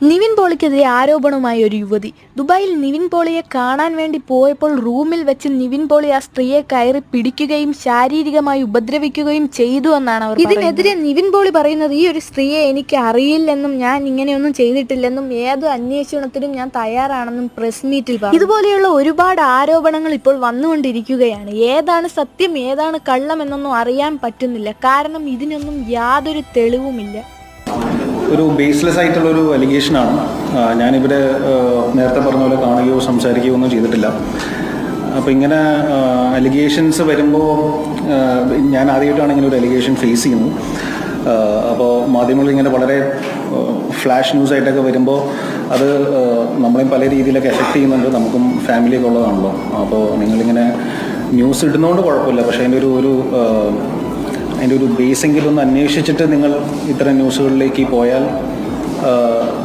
നിവിൻ പോളിക്കെതിരെ ആരോപണവുമായി ഒരു യുവതി. ദുബായിൽ നിവിൻ പോളിയെ കാണാൻ വേണ്ടി പോയപ്പോൾ റൂമിൽ വെച്ച് നിവിൻ പോളി ആ സ്ത്രീയെ കയറി പിടിക്കുകയും ശാരീരികമായി ഉപദ്രവിക്കുകയും ചെയ്തു എന്നാണ് അവർ. ഇതിനെതിരെ നിവിൻ പോളി പറയുന്നത്, ഈ ഒരു സ്ത്രീയെ എനിക്ക് അറിയില്ലെന്നും ഞാൻ ഇങ്ങനെയൊന്നും ചെയ്തിട്ടില്ലെന്നും ഏത് അന്വേഷണത്തിനും ഞാൻ തയ്യാറാണെന്നും പ്രസ് മീറ്റിൽ പറഞ്ഞു. ഇതുപോലെയുള്ള ഒരുപാട് ആരോപണങ്ങൾ ഇപ്പോൾ വന്നുകൊണ്ടിരിക്കുകയാണ്. ഏതാണ് സത്യം ഏതാണ് കള്ളം എന്നൊന്നും അറിയാൻ പറ്റുന്നില്ല. കാരണം ഇതിനൊന്നും യാതൊരു തെളിവുമില്ല. ഒരു ബേസ്ലെസ് ആയിട്ടുള്ളൊരു അലിഗേഷനാണ്. ഞാനിവിടെ നേരത്തെ പറഞ്ഞ പോലെ കാണുകയോ സംസാരിക്കുകയോ ഒന്നും ചെയ്തിട്ടില്ല. അപ്പോൾ ഇങ്ങനെ അലിഗേഷൻസ് വരുമ്പോൾ ഞാൻ ആദ്യമായിട്ടാണ് ഇങ്ങനെ ഒരു അലിഗേഷൻ ഫേസ് ചെയ്യുന്നത്. അപ്പോൾ മാധ്യമങ്ങളിൽ ഇങ്ങനെ വളരെ ഫ്ലാഷ് ന്യൂസായിട്ടൊക്കെ വരുമ്പോൾ അത് നമ്മളെയും പല രീതിയിലൊക്കെ എഫക്റ്റ് ചെയ്യുന്നുണ്ട്. നമുക്കും ഫാമിലിയൊക്കെ ഉള്ളതാണല്ലോ. അപ്പോൾ നിങ്ങളിങ്ങനെ ന്യൂസ് ഇടുന്നതുകൊണ്ട് കുഴപ്പമില്ല. പക്ഷേ അതിൻ്റെ ഒരു ബേസെങ്കിലും ഒന്ന് അന്വേഷിച്ചിട്ട് നിങ്ങൾ ഇത്തരം ന്യൂസുകളിലേക്ക് പോയാൽ